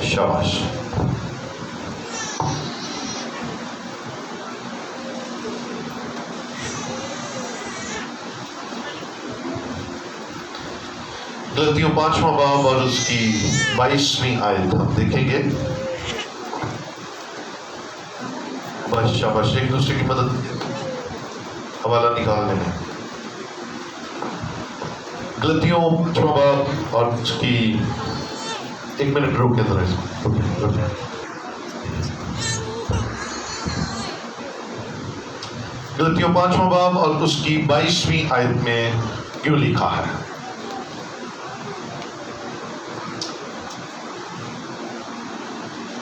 شاباش. غلطیوں 5واں باب اور اس کی 22ویں آیت ہم دیکھیں گے. بس شاباش. ایک دوسرے کی مدد حوالہ نکالنے میں. غلطیوں 5واں باب اور اس کی 1 منٹ روک کے اندر غلطیوں 5واں باب اور اس کی 22ویں آیت میں کیوں لکھا ہے؟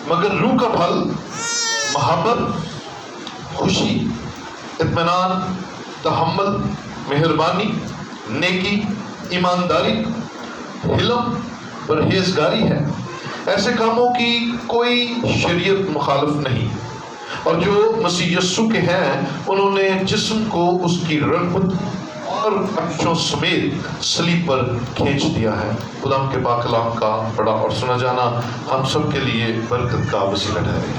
مگر روح کا پھل محبت، خوشی، اطمینان، تحمل، مہربانی، نیکی، ایمانداری، حلم، پرہیزگاری ہے. ایسے کاموں کی کوئی شریعت مخالف نہیں. اور جو مسیح یسوع کے ہیں انہوں نے جسم کو اس کی رغبت اور خواہشوں سمیت صلیب پر کھینچ دیا ہے. خدا کے پاک کلام کا پڑھا اور سنا جانا ہم سب کے لیے برکت کا وسیلہ ٹھہرے.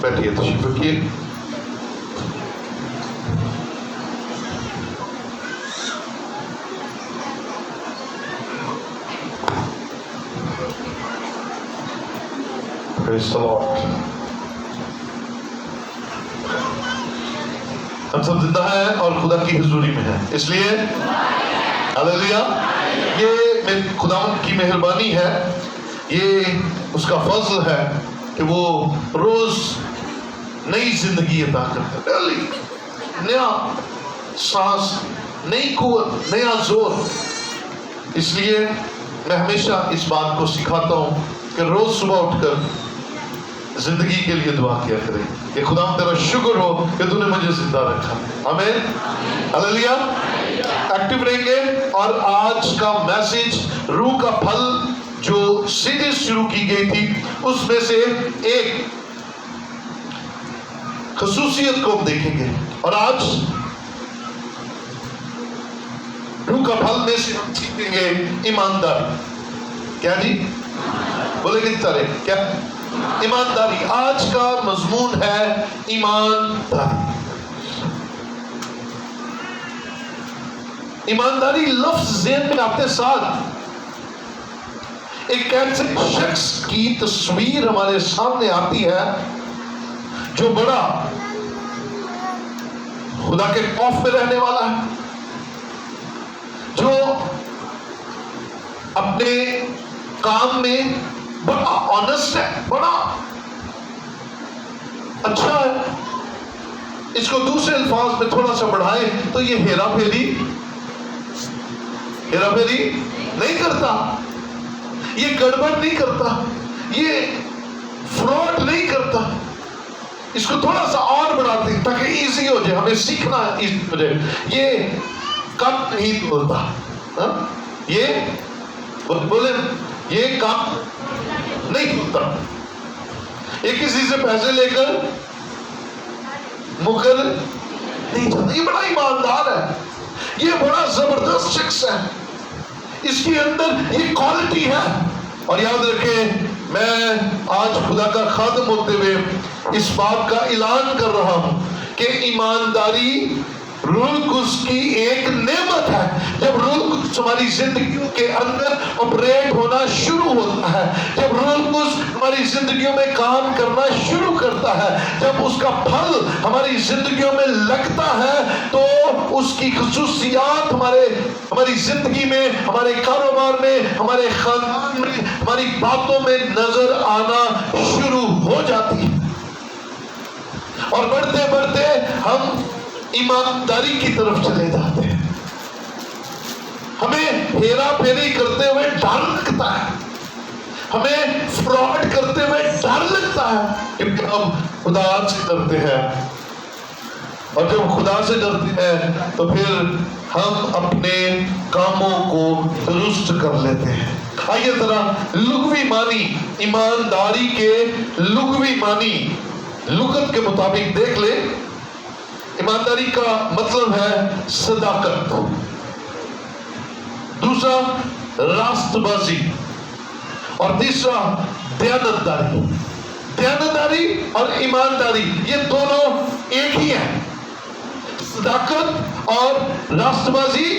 بیٹھیے، تشریف رکھیے. Praise the Lord. ہم سب زندہ ہیں اور خدا کی حضوری میں ہیں، اس لیے ہلیلویا. یہ خدا کی مہربانی ہے، یہ اس کا فضل ہے کہ وہ روز نئی زندگی عطا کرتا ہے. نیا سانس، نئی قوت، نیا زور. اس لیے میں ہمیشہ اس بات کو سکھاتا ہوں کہ روز صبح اٹھ کر زندگی کے لیے دعا کیا کرے کہ خدا تیرا شکر ہو کہ تو نے مجھے زندہ رکھا. آمین، ہلیلویا. ایکٹیو رہیں گے. اور آج کا میسج روح کا پھل جو سیریز شروع کی گئی تھی اس میں سے ایک خصوصیت کو ہم دیکھیں گے. اور آج روح کا پھل میں سے ہم سیکھیں گے ایمانداری. کیا جی بولے گے سارے؟ کیا؟ ایمانداری. آج کا مضمون ہے ایمانداری. ایمانداری لفظ ذہن میں آتے ساتھ ایک ایسے شخص کی تصویر ہمارے سامنے آتی ہے جو بڑا خدا کے خوف میں رہنے والا ہے، جو اپنے کام میں بڑا آنسٹ ہے، بڑا اچھا ہے. اس کو دوسرے الفاظ میں تھوڑا سا بڑھائے تو یہ ہیرا پھیری نہیں کرتا، یہ گڑبڑ نہیں کرتا، یہ فراڈ نہیں کرتا. اس کو تھوڑا سا اور بڑھاتے ہیں تاکہ ایزی ہو جائے، ہمیں سیکھنا ایزی ہو جائے. یہ کم نہیں بولتا، یہ بولے یہ کام نہیں ہوتا. یہ کسی سے پیسے لے کر مکر نہیں جاتا. یہ بڑا ایماندار ہے، یہ بڑا زبردست شخص ہے. اس کے اندر یہ کوالٹی ہے. اور یاد رکھیں، میں آج خدا کا خادم ہوتے ہوئے اس بات کا اعلان کر رہا ہوں کہ ایمانداری روح القدس کی ایک نعمت ہے. جب روح القدس ہماری زندگیوں کے اندر آپریٹ ہونا شروع ہوتا ہے، جب روح القدس ہماری زندگیوں میں کام کرنا شروع کرتا ہے، جب اس کا پھل ہماری زندگیوں میں لگتا ہے تو اس کی خصوصیات ہماری زندگی میں، ہمارے کاروبار میں، ہمارے خاندان میں، ہماری باتوں میں نظر آنا شروع ہو جاتی ہے. اور بڑھتے بڑھتے ہم ایمانداری کی طرف چلے جاتے ہیں. ہمیں ہیرا پھیری کرتے ہوئے ڈر لگتا ہے، ہمیں فراڈ کرتے ہوئے ڈر لگتا ہے، کیونکہ ہم خدا سے ڈرتے ہیں. اور جب خدا سے ڈرتے ہیں تو پھر ہم اپنے کاموں کو درست کر لیتے ہیں. آئیے ذرا لغوی معنی، ایمانداری کے لغوی معنی لغت کے مطابق دیکھ لیں. ایمانداری کا مطلب ہے صداقت. دوسرا راست بازی، اور تیسرا دیانتداری۔ دیانتداری اور ایمانداری یہ دونوں ایک ہی ہیں۔ صداقت اور راست بازی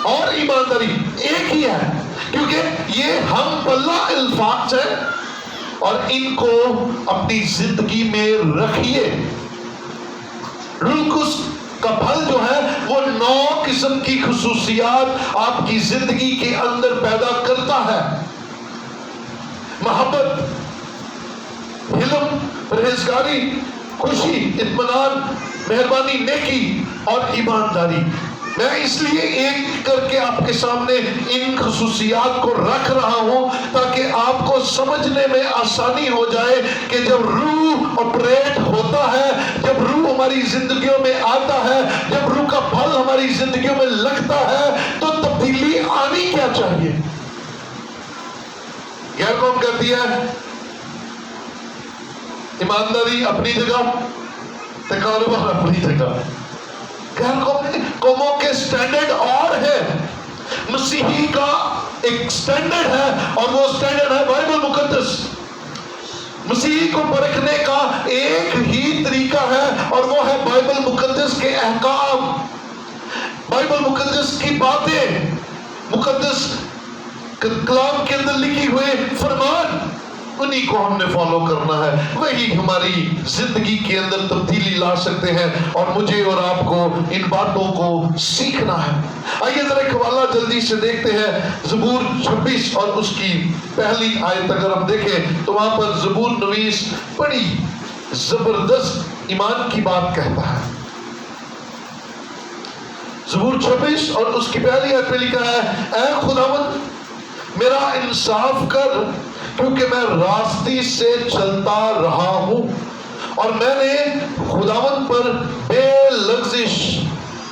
اور ایمانداری ایک ہی ہے، کیونکہ یہ ہم پلہ الفاظ ہیں اور ان کو اپنی زندگی میں رکھیے۔ روح القدس کا پھل جو ہے وہ 9 قسم کی خصوصیات آپ کی زندگی کے اندر پیدا کرتا ہے۔ محبت، حلم، پرہیزگاری، خوشی، اطمینان، مہربانی، نیکی اور ایمانداری۔ میں اس لیے ایک کر کے آپ کے سامنے ان خصوصیات کو رکھ رہا ہوں تاکہ آپ کو سمجھنے میں آسانی ہو جائے کہ جب روح آپریٹ ہوتا ہے، جب روح ہماری زندگیوں میں آتا ہے، جب روح کا پھل ہماری زندگیوں میں لگتا ہے تو تبدیلی آنی کیا چاہیے۔ غیر قوم کہتی ہے ایمانداری اپنی جگہ، کاروبار اپنی جگہ۔ غیر قوموں کے سٹینڈرڈ اور ہے، مسیحی کا ایک سٹینڈرڈ ہے اور وہ سٹینڈرڈ ہے بائبل مقدس۔ مسیحی کو پرکھنے کا ایک ہی طریقہ ہے اور وہ ہے بائبل مقدس کے احکام، بائبل مقدس کی باتیں، مقدس کلام کے اندر لکھی ہوئے فرمان، انہی کو ہم نے فالو کرنا ہے۔ وہی ہماری زندگی کے اندر تبدیلی لا سکتے ہیں اور مجھے اور آپ کو ان باتوں کو سیکھنا ہے۔ آئیے ذرا ایک حوالہ جلدی سے دیکھتے ہیں، زبور 26 اور اس کی پہلی آیت اگر ہم دیکھیں تو وہاں پر زبور نویس بڑی زبردست ایمان کی بات کہتا ہے۔ زبور 26 اور اس کی پہلی آیت میں لکھا ہے، اے خداوند میرا انصاف کر، کیونکہ میں راستی سے چلتا رہا ہوں اور میں نے خداوند پر بے لغزش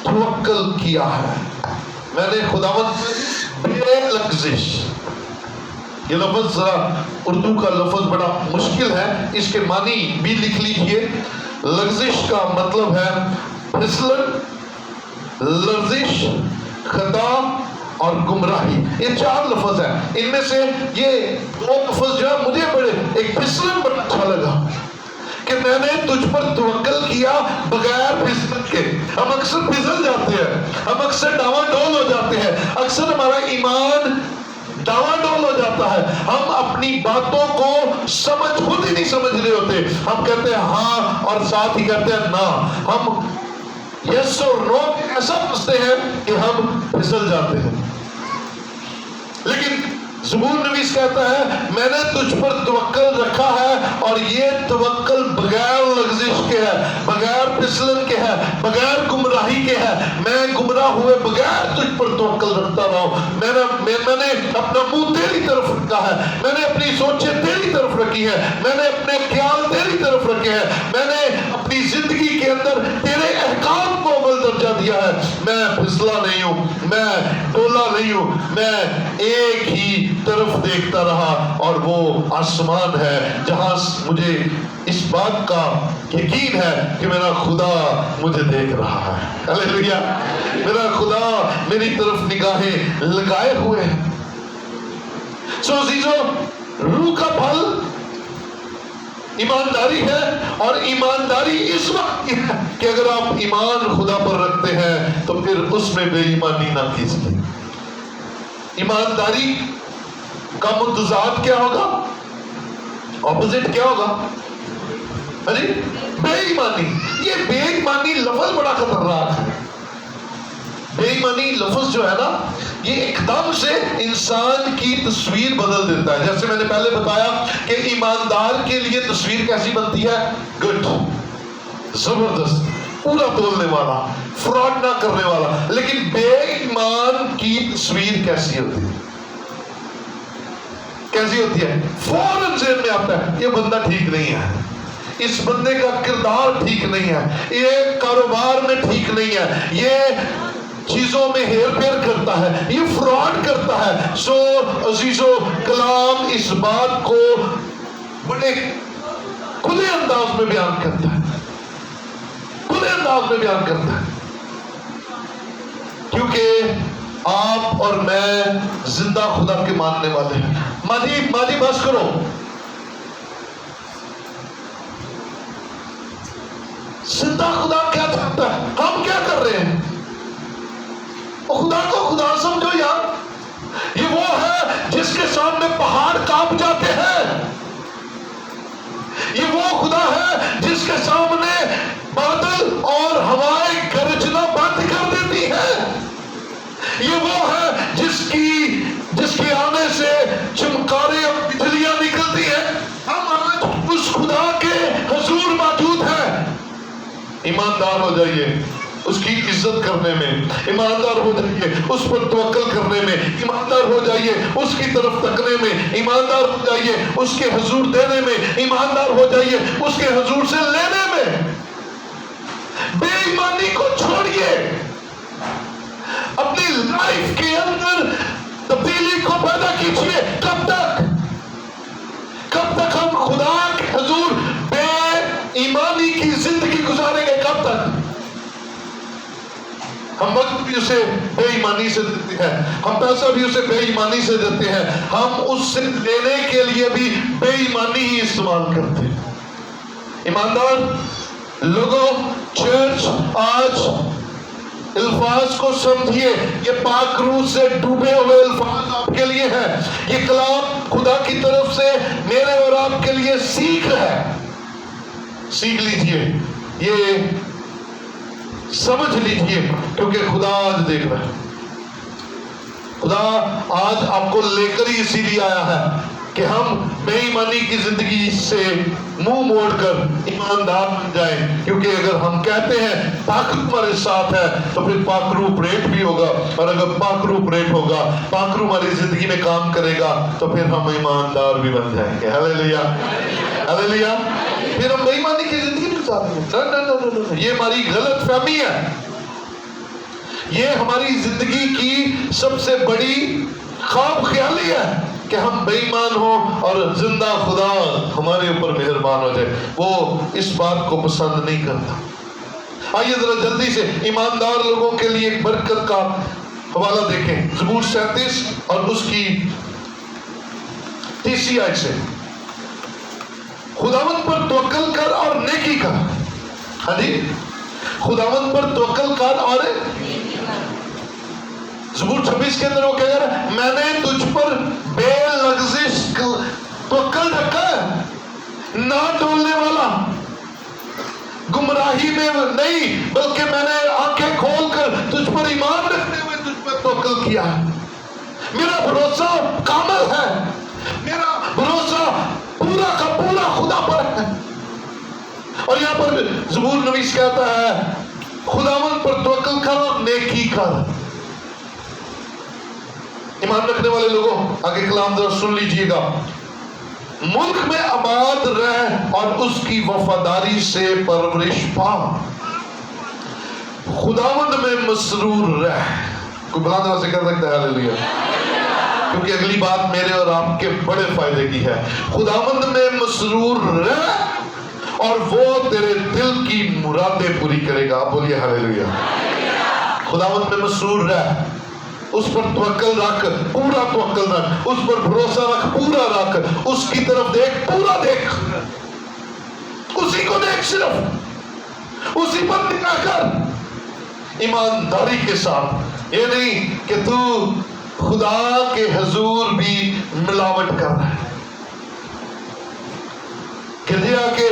توکل کیا ہے۔ میں نے خداوند پر بے لغزش، یہ لفظ ذرا اردو کا لفظ بڑا مشکل ہے، اس کے معنی بھی لکھ لیجئے۔ لغزش کا مطلب ہے پھسلن، لرزش، خطا اور گمراہی۔ یہ 4 لفظ ہیں، ان میں سے یہ 2 لفظ جو ہے مجھے بڑے، ایک پھسلن بڑا اچھا لگا کہ میں نے تجھ پر توکل کیا بغیر پھسلن کے۔ ہم اکثر پھسل جاتے ہیں، ہم اکثر ڈاواں ڈول ہو جاتے ہیں، اکثر ہمارا ایمان ڈاواں ڈول ہو جاتا ہے، ہم اپنی باتوں کو خود ہی نہیں سمجھ رہے ہوتے، ہم کہتے ہیں ہاں اور ساتھ ہی کہتے ہیں نا، ہم یس اور نو ایسا سمجھتے ہیں کہ ہم پھسل جاتے ہیں۔ لیکن زبور نویس کہتا ہے میں نے تجھ پر توکل رکھا ہے اور یہ توکل بغیر لغزش کے ہے، بغیر پھسلن کے ہے، بغیر گمراہی کے ہے۔ میں گمراہ ہوئے بغیر تجھ پر توکل رکھتا رہا ہوں۔ میں نے اپنا منہ تیری طرف رکھا ہے، میں نے اپنی سوچیں تیری طرف رکھی ہے، میں نے اپنے خیال تیری طرف رکھے ہیں، میں نے اپنی زندگی کے اندر تیرے احکام کو اول درجہ دیا ہے۔ میں پھسلا نہیں ہوں، میں ڈولا نہیں ہوں، میں ایک ہی طرف دیکھتا رہا اور وہ آسمان ہے جہاں مجھے اس بات کا یقین ہے کہ میرا خدا مجھے دیکھ رہا ہے۔ ہلیلویا، میرا خدا میری طرف نگاہیں لگائے ہوئے ہیں۔ سو عزیزو، روح کا پھل ایمانداری ہے، اور ایمانداری اس وقت کی ہے کہ اگر آپ ایمان خدا پر رکھتے ہیں تو پھر اس میں بے ایمانی نہ کیجیے۔ ایمانداری کا متضاد کیا ہوگا؟ اپوزٹ کیا ہوگا؟ بے ایمانی۔ یہ بے ایمانی لفظ بڑا خطرناک ہے۔ بے ایمانی لفظ جو ہے نا، یہ ایک دم سے انسان کی تصویر بدل دیتا ہے۔ جیسے میں نے پہلے بتایا کہ ایماندار کے لیے تصویر کیسی بنتی ہے؟ گڈ، زبردست، پورا تولنے والا، فراڈ نہ کرنے والا۔ لیکن بے ایمان کی تصویر کیسی ہوتی ہے؟ کیسی ہوتی ہے؟ فوراً ذہن میں آتا ہے یہ بندہ ٹھیک نہیں ہے، اس بندے کا کردار ٹھیک نہیں ہے، یہ کاروبار میں ٹھیک نہیں ہے، یہ چیزوں میں ہیر پھیر کرتا ہے، یہ فراڈ کرتا ہے۔ سو عزیزو، کلام اس بات کو بڑے کھلے انداز میں بیان کرتا ہے، کھلے انداز میں بیان کرتا ہے، کیونکہ آپ اور میں زندہ خدا کے ماننے والے ہیں. ماضی بس کرو. زندہ خدا کیا چاہتا ہے؟ ہم کیا کر رہے ہیں؟ خدا کو خدا سمجھو یار. یہ وہ ہے جس کے سامنے پہاڑ کانپ جاتے ہیں. یہ وہ خدا ہے جس کے سامنے بادل اور ہوائیں گرجنا بند کر دیتی ہیں. یہ وہ ہے جس کے آنے سے چمکاریں اور بجلیاں نکلتی ہیں. ہم آج اس خدا کے حضور موجود ہیں. ایماندار ہو جائیے اس کی عزت کرنے میں، ایماندار ہو جائیے اس پر توکل کرنے میں، ایماندار ہو جائیے اس کی طرف تکنے میں، ایماندار ہو جائیے اس کے حضور دینے میں، ایماندار ہو جائیے اس کے حضور سے لینے میں. بے ایمانی کو چھوڑیے. اپنی لائف کے اندر تبدیلی کو پیدا کیجیے. کب تک ہم خدا کے حضور بے ایمانی کی زندگی گزاریں گے؟ کب تک؟ ہم وقت بھی اسے بے ایمانی سے دیتے ہیں، ہم پیسہ بھی اسے بے ایمانی سے دیتے ہیں، ہم اس سے لینے کے لیے بھی بے ایمانی ہی استعمال کرتے ہیں. ایماندار لوگوں، چرچ آج الفاظ کو سمجھیے. یہ پاک روح سے ڈوبے ہوئے الفاظ آپ کے لیے ہیں. یہ کلام خدا کی طرف سے میرے اور آپ کے لیے سیکھ ہے. سیکھ لیجئے، یہ سمجھ لیجئے، کیونکہ خدا آج دیکھ رہا ہے. خدا آج آپ کو لے کر ہی اسی لیے آیا ہے کہ ہم بے ایمانی کی زندگی سے منہ موڑ کر ایماندار بن جائیں. کیونکہ اگر ہم کہتے ہیں طاقت ہمارے ساتھ ہے تو پھر پاک روح پریٹ بھی ہوگا، اور اگر پاک روح پریٹ ہوگا، پاک روح ہماری زندگی میں کام کرے گا تو پھر ہم ایماندار بھی بن جائیں گے. ہلیلویا، ہلیلویا. پھر ہم بے ایمانی کی زندگی میں چاہتے ہیں. یہ ہماری غلط فہمی ہے. یہ ہماری زندگی کی سب سے بڑی خواب خیالی ہے کہ ہم بے ایمان ہوں اور زندہ خدا ہمارے اوپر مہربان ہو جائے. وہ اس بات کو پسند نہیں کرتا. آئیے ذرا جلدی سے ایماندار لوگوں کے لیے ایک برکت کا حوالہ دیکھیں. زبور 37 اور اس کی 30 آیت سے. خداوند پر توکل کر اور نیکی کر. ہاں جی، خداوند پر توکل کر اور زبور 26 کے اندر وہ کہہ رہا ہے، میں نے تجھ پر بے لغزش توکل رکھا ہے، نہ ڈولنے والا، گمراہی میں نہیں، بلکہ میں نے آنکھیں کھول کر تجھ پر ایمان رکھتے ہوئے تجھ پر توکل کیا ہے. میرا بھروسہ کامل ہے، میرا بھروسہ پورا کا پورا خدا پر ہے. اور یہاں پر زبور نویس کہتا ہے خداوند پر توکل کر اور نیکی کر. ایمان رکھنے والے لوگوں، آگے کلام ذرا سن لیجئے گا. ملک میں آباد رہ اور اس کی وفاداری سے پرورش پا، خداوند میں مسرور رہ. کوئی بلند آواز سے کہہ سکتا ہے ہلیلویا؟ کیونکہ اگلی بات میرے اور آپ کے بڑے فائدے کی ہے. خداوند میں مسرور رہ اور وہ تیرے دل کی مرادیں پوری کرے گا. آپ بولیے ہلیلویا. خداوند میں مسرور رہ، اس پر توکل رکھ، پورا توکل رکھ، اس پر بھروسہ رکھ، پورا رکھ، اس کی طرف دیکھ، پورا دیکھ، اسی کو دیکھ، صرف اسی پر نگاہ کر ایمانداری کے ساتھ. یہ نہیں کہ تو خدا کے حضور بھی ملاوٹ کر رہا ہے. کہ دیا کہ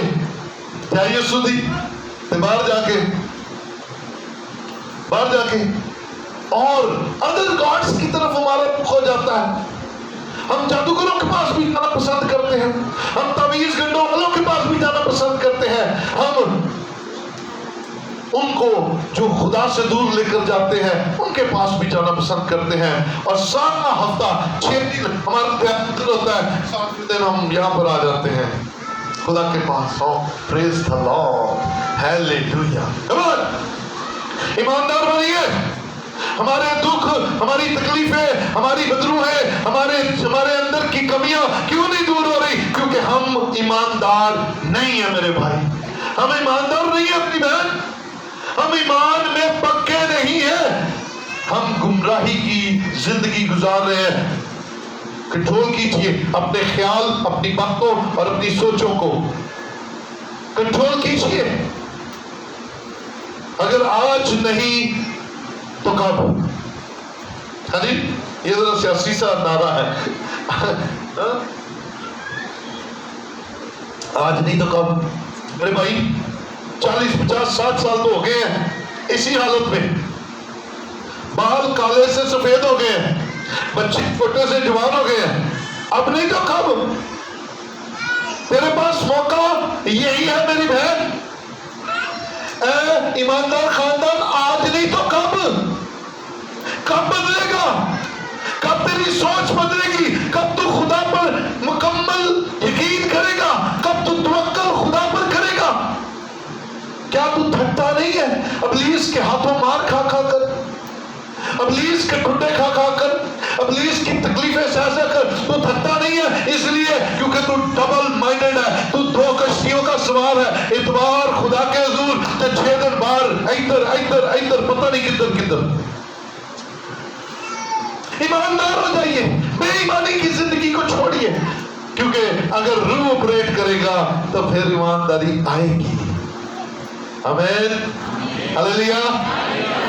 جائیے سودی باہر جا کے اور ادر گاڈز کی طرف ہمارا رخ ہو جاتا ہے. ہم جادوگروں کے پاس بھی جانا پسند کرتے ہیں، ہم تعویذ گنڈوں والوں کے پاس بھی جانا پسند کرتے ہیں، ہم ان کو جو خدا سے دور لے کر جاتے ہیں ان کے پاس بھی جانا پسند کرتے ہیں. اور سارا ہفتہ 6 دن ہمارا تہجد ہوتا ہے، 7ویں دن ہم یہاں پر آ جاتے ہیں خدا کے پاس. پریز دی لارڈ، ہیلیلویا. ایماندار بنیے. ہمارے دکھ، ہماری تکلیفیں، ہماری بدروہیں، ہمارے اندر کی کمیاں کیوں نہیں دور ہو رہی؟ کیونکہ ہم ایماندار نہیں ہیں میرے بھائی. ہم ایماندار نہیں ہیں اپنی بہن، ہم ایمان میں پکے نہیں ہیں. ہم گمراہی کی زندگی گزار رہے ہیں. کنٹرول کیجئے اپنے خیال، اپنی باتوں اور اپنی سوچوں کو کنٹرول کیجئے. اگر آج نہیں تو کب؟ ہاں جی، یہ ذرا سیاسی سا نعرہ ہے. آج نہیں تو کب؟ میرے بھائی 40 50 60 سال تو ہو گئے ہیں اسی حالت میں. بال کالے سے سفید ہو گئے ہیں، بچے چھوٹے سے جوان ہو گئے ہیں. اب نہیں تو کب؟ تیرے پاس موقع یہی ہے میری بہن. اے ایماندار خاندان، آج نہیں تو کب؟ کب بدلے گا؟ کب تیری سوچ بدلے گی؟ کب تو خدا پر مکمل یقین کرے گا؟ کب تو توکل خدا پر کرے گا؟ کیا تو تھکتا نہیں ہے ابلیس کے ہاتھوں مار کھا کھا کر، ابلیس کے ٹھنڈے کھا کھا کر، ابلیس کی تکلیفیں سہ سہ کر؟ تو تھکتا نہیں ہے اس لیے کیونکہ تو ڈبل مائنڈڈ ہے، تو 2 کشتیوں کا سوار ہے. اتوار خدا کے حضور تے 6 دن باہر، ادھر پتہ نہیں کدھر کدھر. ایماندار ہو جائیے، بے ایمانی کی زندگی کو چھوڑیے، کیونکہ اگر روح آپریٹ کرے گا تو پھر ایمانداری آئے گی. آمین، ہلیلویا.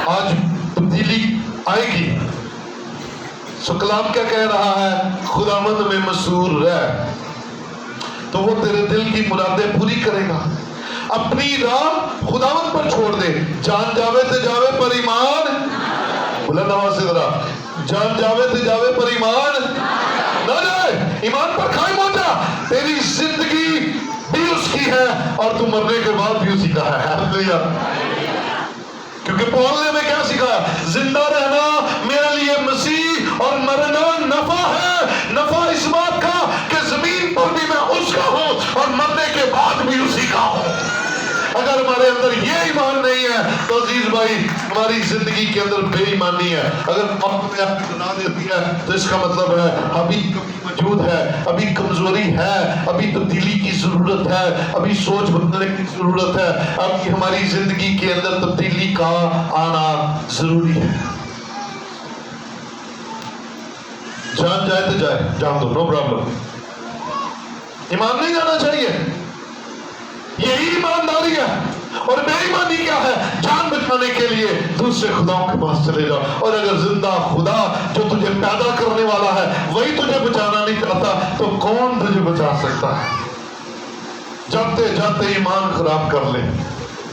آج تبدیلی آئے گی. سو کلام کیا کہہ رہا ہے؟ خداوند میں مسرور رہ تو وہ تیرے دل کی مرادیں پوری کرے گا. اپنی راہ خداوند پر چھوڑ دے. جان جاوے تے جاوے پر ایمان، بلند آواز سے ذرا، جان جاوے تے جاوے پر ایمان نہ جائے. ایمان پر قائم ہو جا. تیری زندگی بھی اس کی ہے اور تو مرنے کے بعد بھی اسی کا ہے. ہلیلویا. کیونکہ پال نے کیا سکھایا؟ زندہ رہنا میرے لیے مسیح اور مرنا نفع ہے. نفع اس بات کا کہ زمین پر بھی میں اس کا ہوں اور مرنے کے بعد بھی اسی کا ہوں. اگر ہمارے اندر یہ ایمان نہیں ہے تو عزیز بھائی ہماری زندگی کے اندر بے ایمانی ہے. اگر آپ نے آپ بنا دیتی ہے تو اس کا مطلب ہے ابھی کمی موجود ہے، ابھی کمزوری ہے، ابھی تبدیلی کی ضرورت ہے، ابھی سوچ بدلنے کی ضرورت ہے، ابھی ہماری زندگی کے اندر تبدیلی کا آنا ضروری ہے. جان جائے تو جائے، جان دو، نو پرابلم. ایمان نہیں جانا چاہیے. یہی ایمانداری ہے. اور بے ایمانی کیا ہے؟ جان بچانے کے لیے دوسرے خداؤں کے پاس چلے جاؤ. اور اگر زندہ خدا جو تجھے پیدا کرنے والا ہے وہی تجھے بچانا نہیں چاہتا تو کون تجھے بچا سکتا ہے؟ جاتے جاتے ایمان خراب کر لے،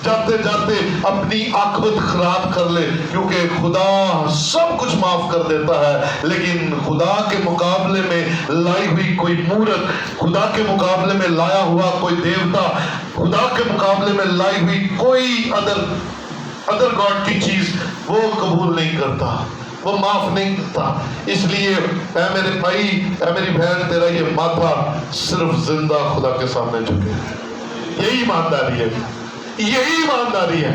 جاتے جاتے اپنی عاقبت خراب کر لے. کیونکہ خدا سب کچھ معاف کر دیتا ہے، لیکن خدا کے مقابلے میں لائی ہوئی کوئی مورت، خدا کے مقابلے میں لایا ہوا کوئی دیوتا، خدا کے مقابلے میں لائی ہوئی کوئی ادر گاڈ کی چیز وہ قبول نہیں کرتا، وہ معاف نہیں کرتا. اس لیے اے میرے بھائی، اے میری بہن، تیرا یہ ماتھا صرف زندہ خدا کے سامنے جھکے. یہی ایمانداری ہے، یہی ایمانداری ہے،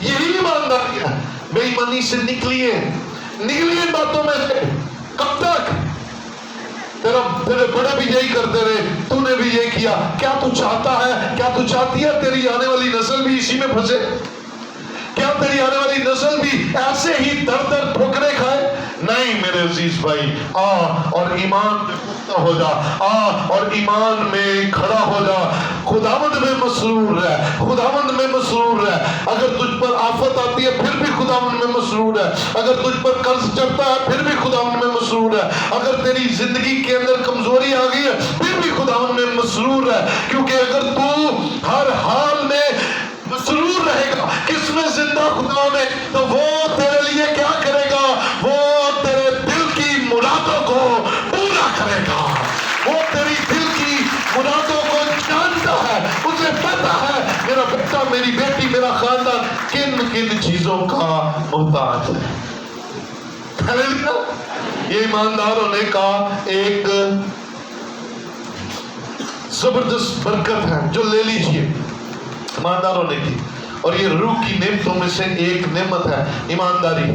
یہی ایمانداری ہے. بے ایمانی سے نکلیے ان باتوں میں سے. کب تک؟ تیرے بڑے بھی یہی کرتے رہے، تو نے بھی یہ کیا. کیا تو چاہتا ہے، کیا تو چاہتی ہے تیری آنے والی نسل بھی اسی میں پھنسے؟ کیا تیری آنے والی نسل بھی ایسے ہی در در ٹھوکریں کھائے؟ نہیں میرے عزیز بھائی، آ اور ایمان میں پختہ ہو جا، آ اور ایمان میں کھڑا ہو جا. خداوند میں مسرور ہے، خداوند میں مسرور ہے. اگر تجھ پر آفت آتی ہے پھر بھی خداوند میں مسرور ہے. اگر تجھ پر قرض چڑھتا ہے پھر بھی خداوند میں مسرور ہے. اگر تیری زندگی کے اندر کمزوری آ گئی ہے پھر بھی خداوند میں مسرور ہے. کیونکہ اگر تو ہر حال میں مسرور رہے گا کس میں؟ زندہ خدا میں، تو وہ تیرے لیے کیا کرے گا؟ وہ تیرے دل کی مرادوں کو پورا کرے گا. وہ تیری دل کی مرادوں کو جانتا ہے، اسے پتا ہے میرا بیٹا، میری بیٹی، میرا خاندان کن کن چیزوں کا محتاج ہے. یہ ایماندار ہونے کا ایک زبردست برکت ہے جو لے لیجئے ایماندار ہونے کی. اور یہ روح کی نعمتوں میں سے ایک نعمت ہے ایمانداری.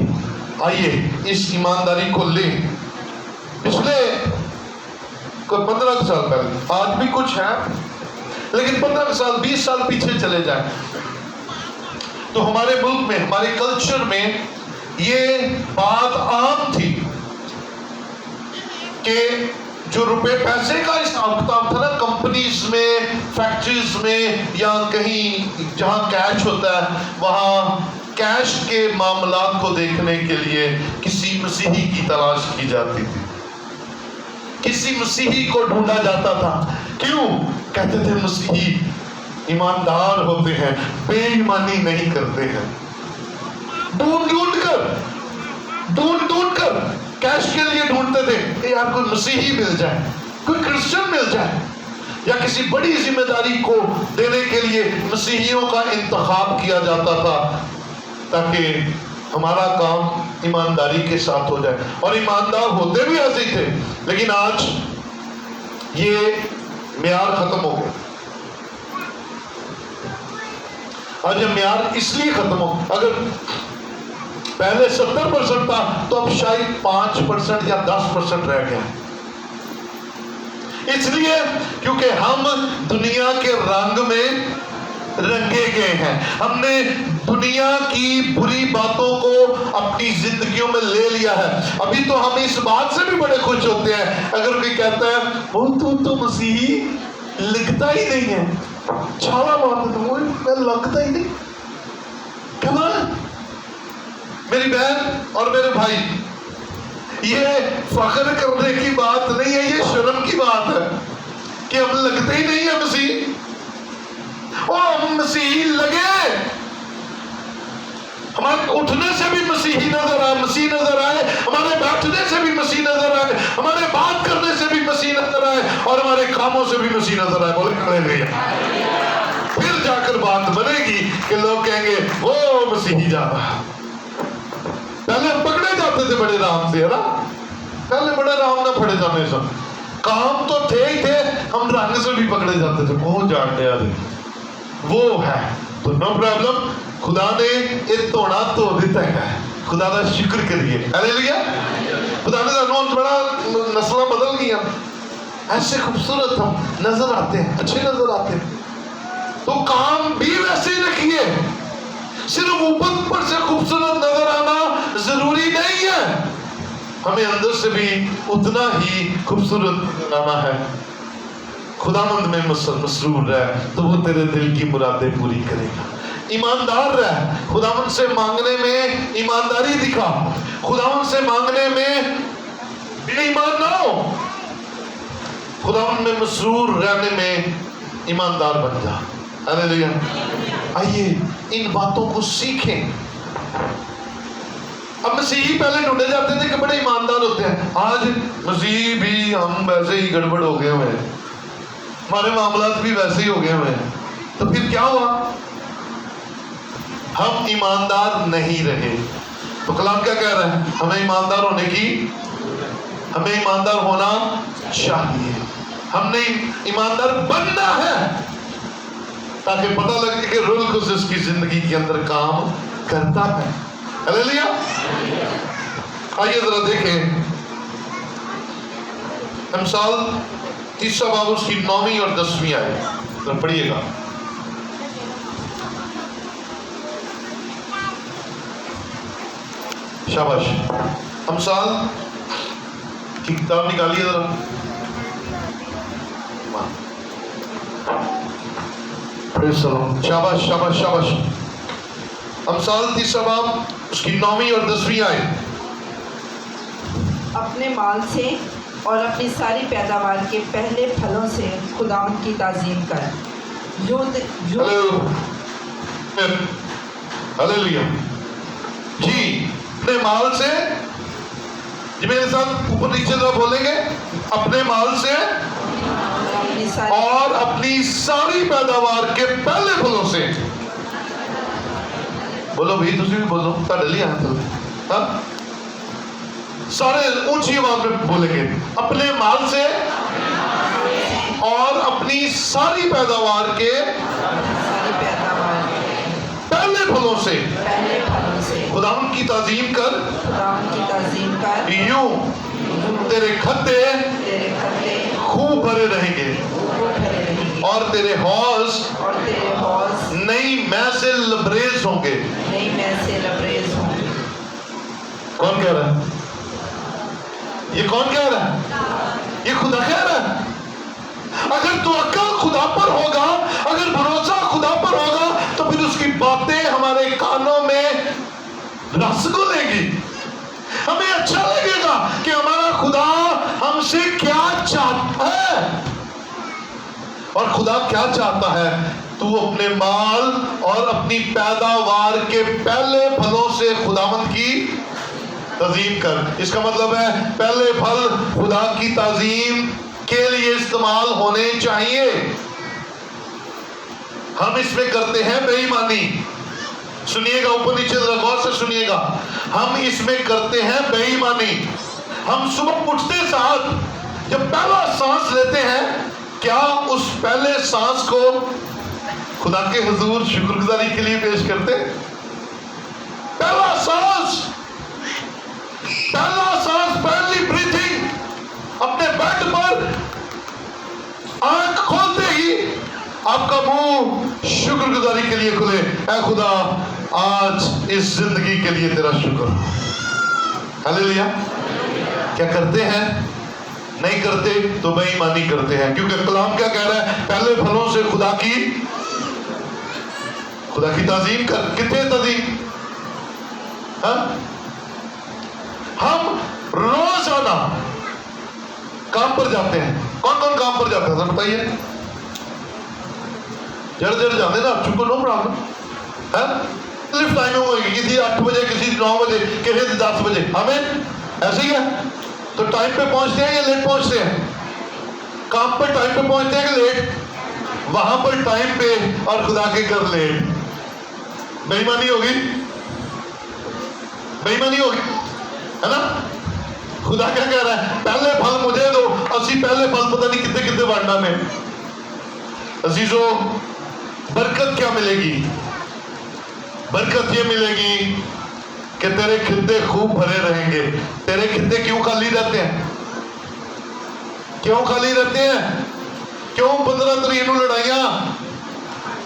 آئیے اس ایمانداری کو لیں. پچھلے کوئی 15 سال پہلے، آج بھی کچھ ہے لیکن 15 سال 20 سال پیچھے چلے جائیں تو ہمارے ملک میں، ہمارے کلچر میں یہ بات عام تھی کہ جو روپے پیسے کا حساب کتاب تھا نا کمپنیز میں، فیکٹریز میں، یا کہیں جہاں کیش ہوتا ہے وہاں کیش کے معاملات کو دیکھنے کے لیے کسی مسیحی کی تلاش کی جاتی تھی، کسی مسیحی کو ڈھونڈا جاتا تھا. کیوں؟ کہتے تھے مسیحی ایماندار ہوتے ہیں، بے ایمانی نہیں کرتے ہیں. ڈھونڈ کر کیش کے لیے ڈھونڈتے تھے کہ یار کوئی مسیحی مل جائے، کوئی کرسچن مل جائے، یا کسی بڑی ذمہ داری کو دینے کے لیے مسیحیوں کا انتخاب کیا جاتا تھا تاکہ ہمارا کام ایمانداری کے ساتھ ہو جائے. اور ایماندار ہوتے بھی ایسے ہی تھے. لیکن آج یہ معیار ختم ہو گیا. آج یہ معیار اس لیے ختم ہو، اگر پہلے 70% تھا تو اب شاید 5% یا 10% رہ گیا. اس لیے کیونکہ ہم دنیا کے رنگ میں رنگے گئے ہیں. ہم نے دنیا کی بری باتوں کو اپنی زندگیوں میں لے لیا ہے. ابھی تو ہم اس بات سے بھی بڑے خوش ہوتے ہیں اگر کوئی کہتا ہے وہ تو مسیحی لگتا ہی نہیں ہے، چھالا مارتا تو میں لگتا ہی نہیں. کمال میری بہن اور میرے بھائی، یہ فخر کرنے کی بات نہیں ہے، یہ شرم کی بات ہے کہ ہم لگتے ہی نہیں ہیں مسیح. ہم مسیحی لگے، ہمارے اٹھنے سے بھی مسیحی نظر آئے، مسیح نظر آئے، ہمارے بیٹھنے سے بھی مسیح نظر آئے، ہمارے بات کرنے سے بھی مسیح نظر آئے، اور ہمارے کاموں سے بھی مسیح نظر آئے. بولے ہاللیلویا. پھر جا کر بات بنے گی کہ لوگ کہیں گے وہ مسیحی جا رہا. پہلے ہم پکڑے جاتے تھے بڑے رام سے، ہے نا؟ پہلے بڑے رام نہ پھڑے جانے سے، کام تو تھے ہی تھے، ہم رنگ سے بھی پکڑے جاتے تھے. وہ جانتے ہیں وہ ہے تو نو پرابلم. خدا نے ایک توڑا تو دیتا ہے. خدا کا شکر کریے. ہاللیلویا. خدا نے سانوں بڑا نسلیں بدل گئی، ایسے خوبصورت ہم نظر آتے ہیں، اچھے نظر آتے ہیں. تو کام بھی ویسے ہی رکھیے. صرف اوپر پر سے خوبصورت نظر آنا ضروری نہیں ہے، ہمیں اندر سے بھی اتنا ہی خوبصورت نظر آنا ہے. خداوند میں مسرور رہ تو وہ تیرے دل کی مرادیں پوری کرے گا. ایماندار رہ، خداوند سے مانگنے میں ایمانداری دکھا. خداوند سے مانگنے میں بے ایمان نہ ہو. خداوند میں مسرور رہنے میں ایماندار بن جا. ہاللیلویا. آئیے ان باتوں کو سیکھیں. اب مسیحی پہلے ڈھونڈے جاتے تھے کہ بڑے ایماندار ہوتے ہیں. آج مسیحی بھی ہم ویسے ہی گڑبڑ ہو گئے ہوئے ہیں، ہمارے معاملات بھی ویسے ہی ہو گئے ہوئے ہیں. تو پھر کیا ہوا؟ ہم ایماندار نہیں رہے. تو کلام کیا کہہ رہا ہے؟ ہمیں ایماندار ہونے کی، ہمیں ایماندار ہونا چاہیے. ہم نے ایماندار بننا ہے تاکہ پتہ لگے کہ روح القدس اس کی زندگی کے اندر کام کرتا ہے. ہاللیلویا. آئیے ذرا دیکھیں امثال 30 باب اس کی 9ویں اور 10ویں آیت ذرا پڑھیے گا. شاباش. امثال کی کتاب نکالیے ذرا. شاباش شاباش شاباش. امثال 30 باب اس کی 9ویں اور 10ویں آیت. اپنے مال سے اور اپنی ساری پیداوار کے پہلے پھلوں سے خداوند کی تعظیم کر. ہاللیلویا. جی اپنے مال سے، جی میرے ساتھ اوپر نیچے ذرا بولیں گے. اپنے مال سے اور اپنی ساری پیداوار کے پہلے پھلوں سے. بولو بھائی تسی بھی بولو تھوڑے لیے ہاں سارے اونچی آواز میں بولیں گے. اپنے مال سے اور اپنی ساری پیداوار کے پہلے پھلوں سے خداوند کی تعظیم کر. یوں تیرے کھتے خوب بھرے رہیں گے اور تیرے حوض نئی میں سے لبریز ہوں گے. کون کہہ رہا ہے؟ یہ کون کہہ رہا ہے؟ یہ خدا کہہ رہا ہے. اگر توکل خدا پر ہوگا، اگر بھروسہ خدا پر ہوگا، تو پھر اس کی باتیں ہمارے کانوں میں رس گھلے گی. ہمیں اچھا لگے گا کہ ہمارا خدا ہم سے کیا چاہتا ہے. اور خدا کیا چاہتا ہے؟ تو اپنے مال اور اپنی پیداوار کے پہلے پھلوں سے خداوند کی تعظیم کر. اس کا مطلب ہے پہلے پھل خدا کی تعظیم کے لیے استعمال ہونے چاہیے. ہم اس میں کرتے ہیں بے ایمانی. سنیے گا، اوپر نیچے ذرا غور سے سنیے گا. ہم اس میں کرتے ہیں بے ایمانی. ہم صبح اٹھتے ساتھ جب پہلا سانس لیتے ہیں، کیا اس پہلے سانس کو خدا کے حضور شکر گزاری کے لیے پیش کرتے؟ پہلا سانس، پہلی بریتھنگ، اپنے بیڈ پر آنکھ کھولتے ہی آپ کا منہ شکر گزاری کے لیے کھلے. اے خدا، آج اس زندگی کے لیے تیرا شکر. ہلیلویا. کیا کرتے ہیں؟ نہیں کرتے تو بے ایمانی کرتے ہیں. کیونکہ کلام کیا کہہ رہا ہے؟ پہلے پھلوں سے خدا کی تعظیم کر. کتنے تعظیم؟ ہم روزانہ کام پر جاتے ہیں. کون کام پر جاتا ہے سر بتائیے؟ جڑ جاتے نا، چونکہ نو پرابلم. لفٹ ٹائمنگ ہوگی، کسی 8 بجے، کسی 9 بجے، کسی 10 بجے. ہمیں ایسے ہی ہے. تو ٹائم پہ پہنچتے ہیں یا لیٹ پہنچتے ہیں؟ کام پر ٹائم پہ پہنچتے ہیں کہ لیٹ؟ وہاں پر ٹائم پہ اور خدا کے گھر لیٹ. بے ایمانی ہوگی، بے ایمانی ہوگی، ہے نا؟ خدا کیا کہہ رہا ہے؟ پہلے پھل مجھے دو. اسی پہلے پھل پتہ نہیں کتنے کتنے بانٹنا میں. عزیزو، برکت کیا ملے گی؟ برکت یہ ملے گی کہ تیرے کھدے خوب بھرے رہیں گے. تیرے کھدے کیوں خالی رہتے ہیں؟ کیوں خالی رہتے ہیں؟ کیوں 15 تاریخ نو لڑائیاں؟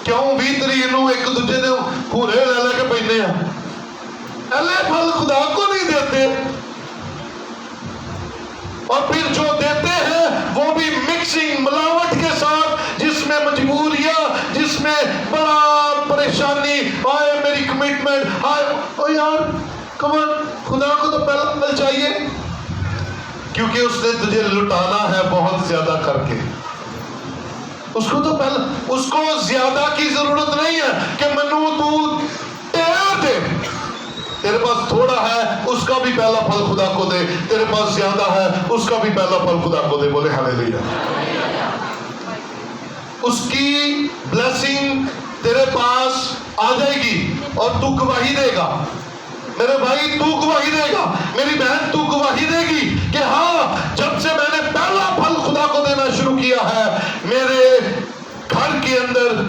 کیوں 20 تاریخ نو ایک دوجے نے پورے لے لے کے پہنتے ہیں؟ پہلے پھل خدا کو نہیں دیتے، اور پھر جو دیتے ہیں وہ بھی مکسنگ، ملاوٹ کے ساتھ، جس میں مجبوریاں، جس میں بڑا پریشانی. آئے میری کمٹمنٹ، آئے او یار کمان، خدا کو تو پہلا پھل چاہیے، کیونکہ اس نے تجھے لٹانا ہے بہت زیادہ کر کے. اس کو تو پہلا، اس کو زیادہ کی ضرورت نہیں ہے کہ منو تو تیرا دے. تیرے پاس تھوڑا ہے، اس کا بھی پہلا پھل خدا کو دے. تیرے پاس زیادہ ہے، اس کا بھی پہلا پھل خدا کو دے. بولے ہاللیلویا. اس کی بلیسنگ تیرے پاس آ جائے گی اور تو گواہی دے گا. میرے بھائی تو گواہی دے گا، میری بہن تو گواہی دے گی کہ ہاں، جب سے میں نے پہلا پھل خدا کو دینا شروع کیا ہے، میرے گھر کے اندر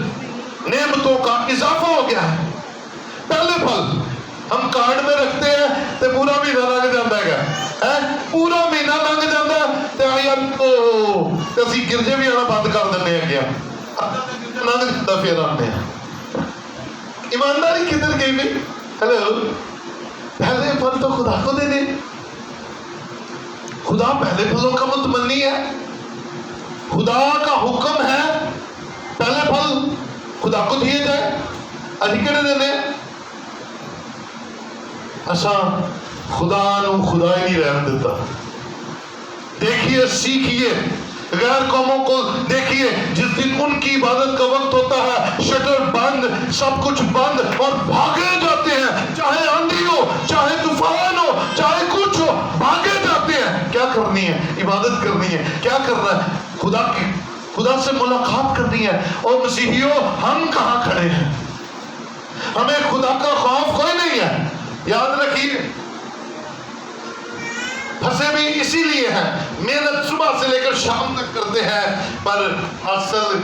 نعمتوں کا اضافہ ہو گیا ہے. پہلے پھل ہم کارڈ میں رکھتے ہیں تو پورا مہینہ لنگ جاتا ہے. پورا مہینہ لنگ جاتا ہے تو اسی گرجے بھی آنا بند کر دینے ہیں. کیا لنگ جاتا پھر آنے. ایمانداری کدھر گئی بھی؟ ہلو، پہلے پھل تو خدا کو دے دے. خدا پہلے پھلوں کا متمنی ہے. خدا کا حکم ہے پہلے پھل خدا کو دیے جائے. ابھی کہنے دینے ایسا خدا نو خدا ہی نہیں رہن دیتا. دیکھیے، سیکھیے غیر قوموں کو. دیکھیے جس دن ان کی عبادت کا وقت ہوتا ہے، شٹر بند، سب کچھ بند، اور بھاگے جاتے ہیں. چاہے آندھی ہو، چاہے طوفان ہو، چاہے کچھ ہو، بھاگے جاتے ہیں. کیا کرنی ہے؟ عبادت کرنی ہے. کیا کرنا ہے؟ خدا سے ملاقات کرنی ہے. اور مسیحیوں، ہم کہاں کھڑے ہیں؟ ہمیں خدا کا خوف کوئی نہیں ہے. یاد رکھیے، پھنسے بھی اسی لیے ہیں. محنت صبح سے لے کر شام تک کرتے ہیں، پر حاصل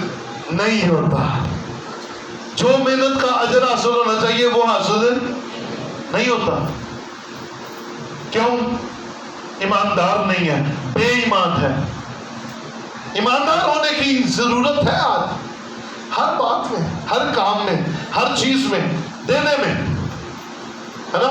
نہیں ہوتا. جو محنت کا اجر حاصل ہونا چاہیے وہ حاصل نہیں ہوتا. کیوں؟ ایماندار نہیں ہے، بے ایمان ہے. ایماندار ہونے کی ضرورت ہے آج، ہر بات میں، ہر کام میں، ہر چیز میں، دینے میں، ہے نا؟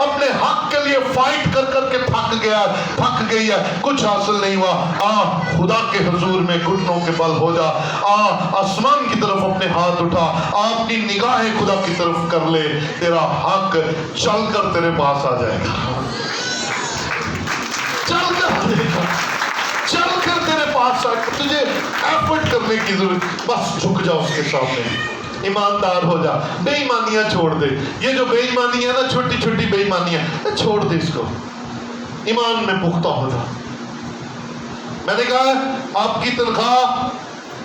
اپنے حق کے لیے فائٹ کر کر کے تھک گئی ہے, کچھ حاصل نہیں ہوا, خدا کے حضور میں گھٹنوں کے بل ہو جا, آسمان کی طرف اپنے ہاتھ اٹھا, اپنی نگاہیں خدا کی طرف کر لے, تیرا حق چل کر تیرے پاس آ جائے گا, چل کر آ جائے گا, چل کر تیرے پاس آ کر. تجھے ایفرٹ کرنے کی ضرورت, بس جھک جا اس کے سامنے, ایماندار ہو جا, بے ایمانیاں چھوڑ دے. یہ جو بے ایمانی ہے نا, چھوٹی چھوٹی بے ایمانیاں, چھوڑ دے اس کو, ایمان میں پختہ ہو جا. میں نے کہا آپ کی تنخواہ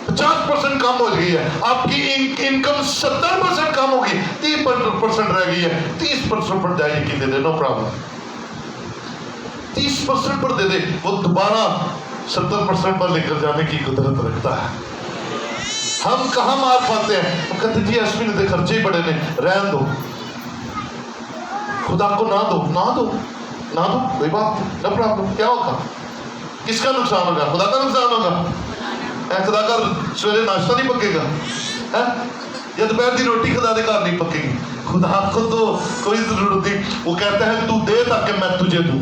50% کم ہو گئی ہے, آپ کی انکم 70% کم ہوگی, 30% رہ گئی ہے, 30% پر جائے یقین دے دے, نو پرابلم, 30% پر دے دے, وہ دوبارہ 70% پر لے کر جانے کی قدرت رکھتا ہے. ہم کہاں مار کھاتے ہیں, وہ کہتے جی ایس پی نے دے خرچے ہی بڑے نے, رہن دو, خدا کو نہ دو, نہ دو, نہ دو, کوئی بات نہیں, نو پرابلم. کیا ہوگا, کس کا نقصان ہوگا, خدا کا نقصان ہوگا. خدا کا سویرے ناشتہ نہیں پکے گا, یا دوپہر کی روٹی خدا دے گھر نہیں پکے گی, خدا کو تو کوئی ضرورت نہیں. وہ کہتا ہے تو دے تاکہ میں تجھے دوں,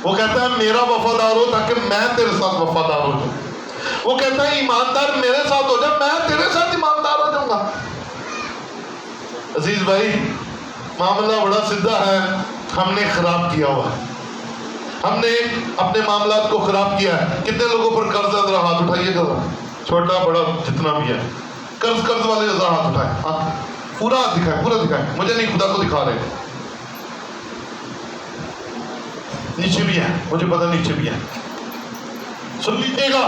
وہ کہتا ہے میرا وفادار ہو تاکہ میں تیرے ساتھ وفادار ہو جاؤں, وہ کہتا ہے ایماندار میرے ساتھ ہو جا, میں تیرے ساتھ ایماندار ہو جاؤں گا. عزیز بھائی, معاملہ بڑا سیدھا ہے, ہم نے خراب کیا ہوا ہے, ہم نے اپنے معاملات کو خراب کیا ہے. کتنے لوگوں پر قرض ہے, ذرا ہاتھ اٹھائیے گا, چھوٹا بڑا جتنا بھی ہے, قرض والے ذرا ہاتھ اٹھائیں, پورا ہاتھ دکھائیں, پورا دکھائیں, مجھے نہیں خدا کو دکھا رہے. نیچے بھی ہے, مجھے پتا نیچے بھی ہے. سن لیجیے گا,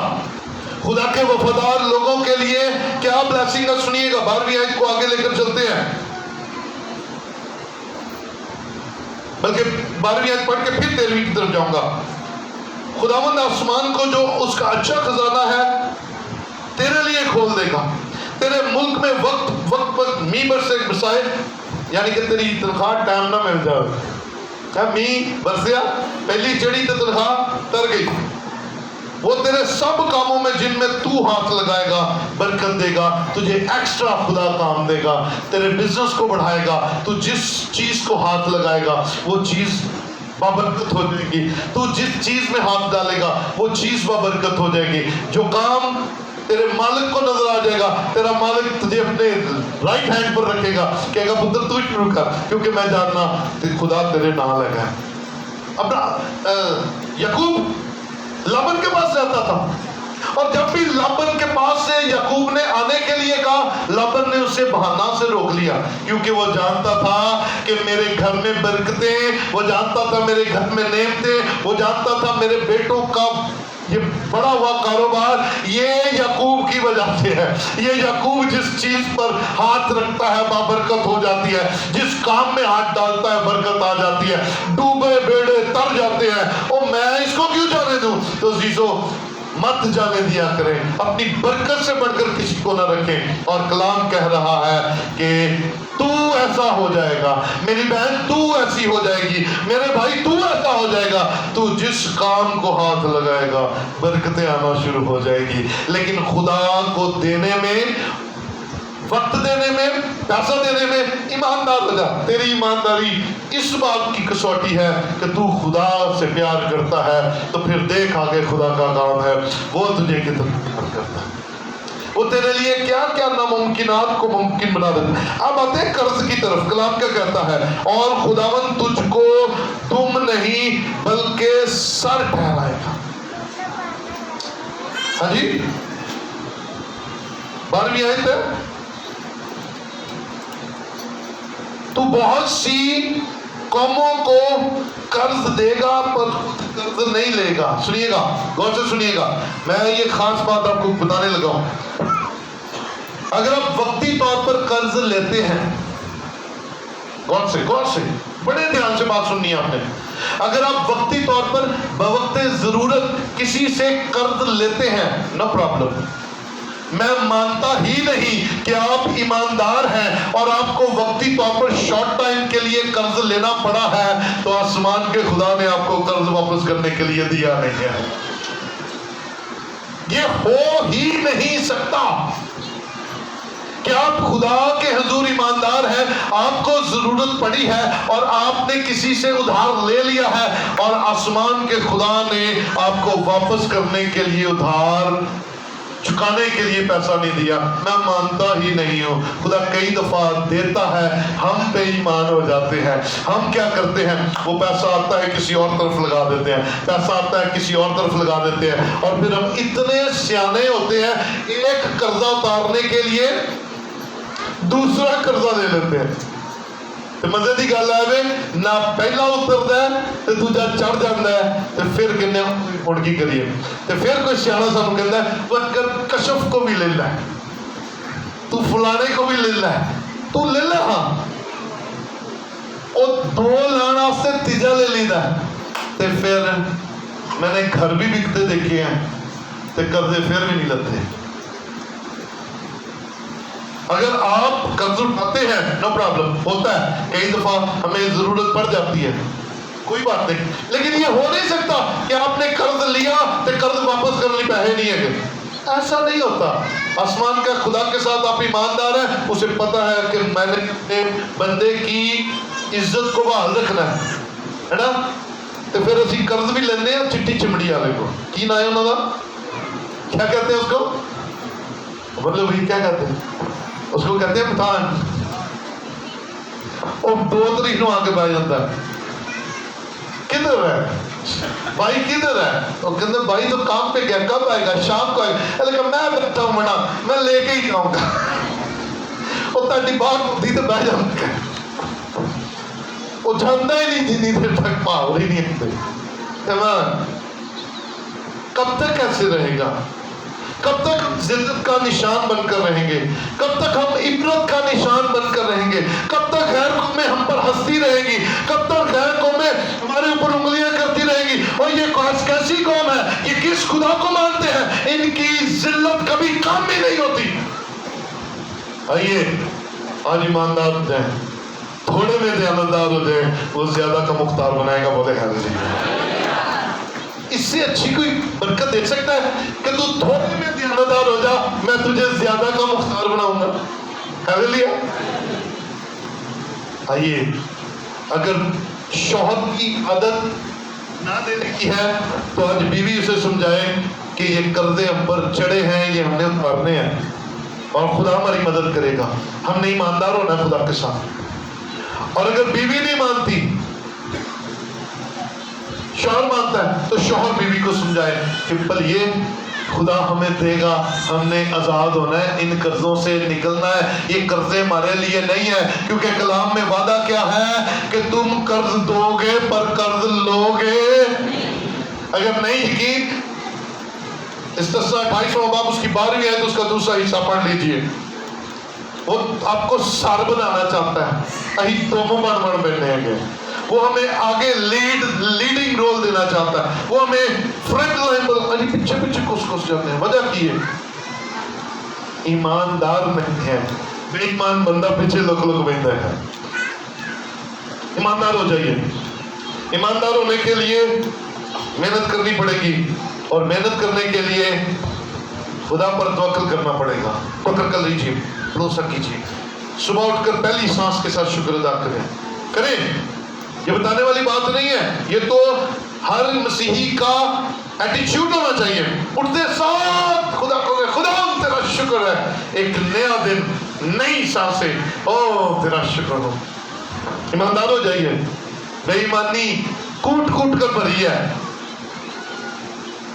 خدا کے وفادار لوگوں کے لیے کیا بلیسنگ ہے, سنیے گا. 12ویں آیت کو آگے لے کر چلتے ہیں, بلکہ 12ویں آیت پڑھ کے پھر 13ویں کی طرف جاؤں گا. خداوند آسمان کو جو اس کا اچھا خزانہ ہے تیرے لیے کھول دے گا, تیرے ملک میں وقت پر می برسے برسائے, یعنی کہ تیری تنخواہ ٹائم نہ مل جائے, می برسیا, پہلی چڑھی تو تنخواہ تر گئی. وہ تیرے سب کاموں میں جن میں تو ہاتھ لگائے گا برکت دے گا, تجھے ایکسٹرا خدا کام دے گا, تیرے بزنس کو بڑھائے گا. تو جس چیز کو ہاتھ لگائے گا وہ چیز بابرکت ہو جائے گی, تو جس چیز میں ہاتھ ڈالے گا وہ چیز بابرکت ہو جائے گی. جو کام تیرے مالک کو نظر آ جائے گا, تیرا مالک تجھے اپنے رائٹ ہینڈ پر رکھے گا, کہے گا پتر تو شروع کر, کیونکہ میں جاننا کہ خدا تیرے نال ہے. اپنا یعقوب لابن کے پاس جاتا تھا, اور جب بھی لابن کے پاس سے یعقوب نے آنے کے لیے کہا, لابن نے اسے بہانہ سے روک لیا, کیونکہ وہ جانتا تھا کہ میرے گھر میں برکتیں, وہ جانتا تھا میرے گھر میں نعمتیں, وہ جانتا تھا میرے بیٹوں کا یہ بڑا ہوا کاروبار یہ یعقوب کی وجہ سے ہے. یہ یعقوب جس چیز پر ہاتھ رکھتا ہے بابرکت ہو جاتی ہے, جس کام میں ہاتھ ڈالتا ہے برکت آ جاتی ہے, ڈوبے بیڑے تر جاتے ہیں. اور میں اس کو کیوں جانے دوں؟ تو عزیزو مت جانے دیا کریں, اپنی برکت سے بڑھ کر کسی کو نہ رکھیں. اور کلام کہہ رہا ہے کہ تو ایسا ہو جائے گا, میری بہن تو ایسی ہو جائے گی, میرے بھائی تو ایسا ہو جائے گا, تو جس کام کو ہاتھ لگائے گا برکتیں آنا شروع ہو جائے گی. لیکن خدا کو دینے میں, وقت دینے میں, پیسہ دینے میں ایماندار ہو جا. تیری ایمانداری اس بات کی کسوٹی ہے کہ تو خدا سے پیار کرتا ہے, تو پھر دیکھ آگے خدا کا کام ہے, وہ تجھے کتنا پیار کرتا ہے, وہ تیرے لیے کیا کیا ناممکنات کو ممکن بنا دیتا ہے. اب آتے ہیں قرض کی طرف. کلام کیا کہتا ہے, اور خداوند تجھ کو تم نہیں بلکہ سر ٹھہرائے گا. ہاں جی, 12ویں آیت ہے, تو بہت سی قوموں کو قرض دے گا پر قرض نہیں لے گا. سنیے گا, غور سے سنیے گا, میں یہ خاص بات آپ کو بتانے لگا ہوں. اگر آپ وقتی طور پر قرض لیتے ہیں, غور سے بڑے دھیان سے بات سننی ہے آپ نے, اگر آپ وقتی طور پر بوقت ضرورت کسی سے قرض لیتے ہیں, نو پرابلم. میں مانتا ہی نہیں کہ آپ ایماندار ہیں اور آپ کو وقتی طور پر شارٹ ٹائم کے لیے قرض لینا پڑا ہے, تو آسمان کے خدا نے آپ کو قرض واپس کرنے کے لیے دیا نہیں ہے. یہ ہو ہی نہیں سکتا. کہ آپ خدا کے حضور ایماندار ہیں، آپ کو ضرورت پڑی ہے اور آپ نے کسی سے ادھار لے لیا ہے اور آسمان کے خدا نے آپ کو واپس کرنے کے لیے ادھار چکانے کے لیے پیسہ نہیں دیا، میں مانتا ہی نہیں ہوں۔ خدا کئی دفعہ دیتا ہے، ہم بے ایمان ہو جاتے ہیں۔ ہم کیا کرتے ہیں، وہ پیسہ آتا ہے کسی اور طرف لگا دیتے ہیں، پیسہ آتا ہے کسی اور طرف لگا دیتے ہیں، اور پھر ہم اتنے سیانے ہوتے ہیں ایک قرضہ اتارنے کے لیے دوسرا قرضہ لے لیتے ہیں۔ تو مزے دی گل ہے نہ پہلا اترتا ہے تو دوجا چڑھ جاتا ہے، تو پھر کہنے ہن کی کریے، تو پھر کوئی سیاح سانوں کہتا ہے وہ کشف کو بھی لے لے، تو فلانے کو بھی لے لے، تو لے لے، ہاں وہ دو لانا اس سے تیجا لے لیتا ہے۔ تو پھر میں نے گھر بھی بکتے دیکھے ہیں تو قرضے پھر بھی نہیں لیتے۔ اگر آپ قرض اٹھاتے ہیں نو پرابلم، ہوتا ہے کئی دفعہ ہمیں ضرورت پڑ جاتی ہے، کوئی بات نہیں، لیکن یہ ہو نہیں سکتا کہ آپ نے قرض لیا تو قرض واپس کرنے پیسے نہیں ہے، ایسا نہیں ہوتا۔ آسمان کا خدا کے ساتھ آپ ایماندار ہیں، اسے پتا ہے کہ میں نے اپنے بندے کی عزت کو بحال رکھنا ہے نا، تو پھر اسی قرض بھی لینے ہیں چٹی چمڑی والے کو، کی نام ہے انہوں کا، کیا کہتے ہیں اس کو، مطلب وہی کیا کہتے ہیں اس کو، کہتے ہیں پٹھان، اور 2 تاریخ نو آ کے بیٹھ جاتا ہے، کدھر ہے بھائی، کدھر ہے، وہ کہتے ہیں بھائی تو کام پہ گیا، کب آئے گا، شام کو آئے گا، لیکن میں بیٹھا ہوں منا، میں لے کے ہی جاؤں گا، وہ تاڑی بات ہوتی تو بیٹھ جاؤں گا، وہ جانتا ہی نہیں جتنی دیر تک پاور ہی نہیں ہوتے۔ کب تک ایسے رہے گا، کب تک ہم ذلت کا نشان بن کر رہیں گے، کب تک ہم عبرت کا نشان بن کر رہیں گے، کب تک غیر قومیں ہم پر ہنستی رہے گی، کب تک غیر قومیں ہمارے اوپر انگلیاں کرتی رہے گی، اور یہ کیسی قوم ہے، یہ کس خدا کو مانتے ہیں، ان کی ذلت کبھی کم ہی نہیں ہوتی۔ آئیے آج ایماندار ہو جائیں، تھوڑے میں دیانتدار ہو جائیں، وہ زیادہ کا مختار بنائے گا، بولے ہاللیلویہ۔ اس سے اچھی کوئی برکت دے سکتا ہے کہ تو تھوڑے میں دیانتدار ہو جا، میں تجھے زیادہ کا مختار بناؤں گا، ہاللیلویہ۔ آئیے اگر شوہر کی عادت نہ دینے کی ہے تو آج بیوی اسے سمجھائے کہ یہ قرضے ہم پر چڑھے ہیں، یہ ہم نے اتارنے ہیں، اور خدا ہماری مدد کرے گا، ہم نے ایماندار ہونا ہے خدا کے ساتھ۔ اور اگر بیوی نہیں مانتی، شوہر مانتا ہے، تو شوہر بیوی کو سمجھائے کہ بل یہ خدا ہمیں دے گا، ہم نے آزاد ہونا ہے، ان قرضوں سے نکلنا ہے، یہ قرضے ہمارے لیے نہیں ہے، کیونکہ کلام میں وعدہ کیا ہے کہ تم قرض دو گے پر قرض لو گے۔ اگر نہیں یقین، استثنا 28واں باب اس کی 12ویں آیت اس کا دوسرا حصہ پڑھ لیجئے، وہ آپ کو سار بنانا چاہتا ہے، اہی تومو بن بن بننے گے، وہ ہمیں آگے لیڈنگ رول دینا چاہتا ہے، وہ ہمیں فرنٹ لائن پر پیچھے پیچھے کس جاتے ہیں۔ وجہ کی ہے ایماندار نہیں ہے، بے ایمان بندہ پیچھے لک بہتا ہے۔ ایماندار ہو جائیے، ایماندار ہونے کے لیے محنت کرنی پڑے گی، اور محنت کرنے کے لیے خدا پر توکل کرنا پڑے گا۔ توکل کر لیجیے، بھروسہ کیجیے، صبح اٹھ کر پہلی سانس کے ساتھ شکر ادا کریں۔ یہ بتانے والی بات نہیں ہے، یہ تو ہر مسیحی کا ایٹیچیوڈ ہونا چاہیے، اٹھتے ساتھ خدا کو خدا تیرا شکر ہے، ایک نیا دن، نئی سانسیں، او تیرا شکر ہو۔ ایماندار ہو جائیے، بے ایمانی کوٹ کوٹ کر بھری ہے،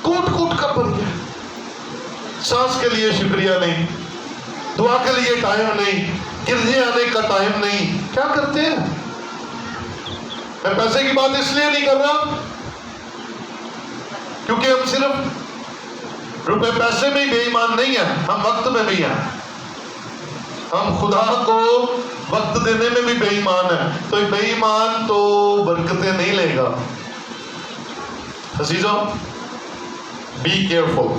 کوٹ کوٹ کر بھری ہے، سانس کے لیے شکریہ نہیں، دعا کے لیے ٹائم نہیں، گرجے آنے کا ٹائم نہیں، کیا کرتے ہیں؟ میں پیسے کی بات اس لیے نہیں کر رہا کیونکہ ہم صرف روپے پیسے میں ہی بے ایمان نہیں ہیں، ہم وقت میں بھی ہیں، ہم خدا کو وقت دینے میں بھی بے ایمان ہیں، تو بے ایمان تو برکتیں نہیں لے گا۔ عزیزوں، بی کیئرفل،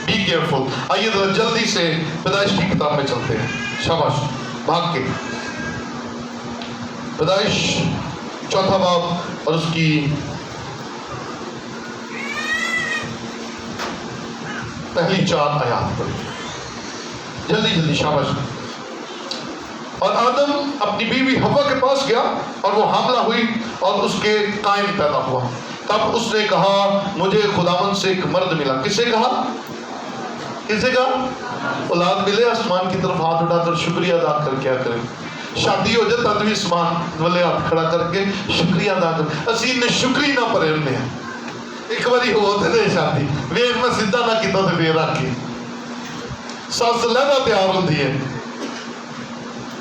بی کیئرفل۔ آئیے ذرا جلدی سے پیدائش کی کتاب میں چلتے ہیں، شاباش، بھاگ کے پیدائش 4 باب اور اس کی پہلی 4 آیات پڑھی، جلدی جلدی، شاباش۔ اور آدم اپنی بیوی ہوا کے پاس گیا اور وہ حاملہ ہوئی اور اس کے قائم پیدا ہوا. تب اس نے کہا مجھے خداوند سے ایک مرد ملا. کسے کہا؟ کسے کہا؟ اولاد ملے آسمان کی طرف ہاتھ اٹھا کر شکریہ ادا کر کیا کرے. شادی ہو جائے تدوی آسمان والے ہاتھ کھڑا کر کے شکریہ ادا کر. اسی نے شکری نہ پڑے انہیں ایک باری ہوتے تھے شادی ویخ میں سیدھا نہ کیتا تے پھر آکی ساس لہدا تیار ہوندی ہے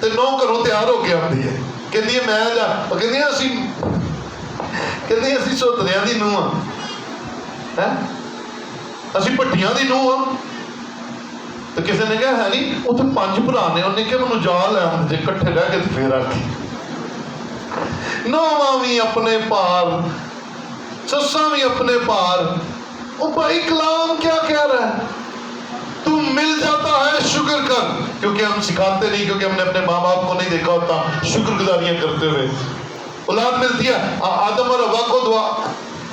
تے نو گھروں تیار ہو کے آندی ہے کہندی ہے میں جا کہندی ہے اسی سوتریاں دی نوح ہاں اسی پٹیاں دی نوح ہاں. تو کسی نے کہا ہے نہیں وہ تو 5 بھرا نے انہیں کہ منو جا لے آن جے کٹھے رہ کے پھر آکی نوواں بھی اپنے پار سساں بھی اپنے پار. او بھائی کلام کیا کہہ رہا ہے؟ تم مل جاتا ہے شکر کر. کیونکہ ہم سکھاتے نہیں کیونکہ ہم نے اپنے ماں باپ کو نہیں دیکھا ہوتا شکر گزاریاں کرتے ہوئے. اولاد ملتی ہے آدم اور حوا کو دعا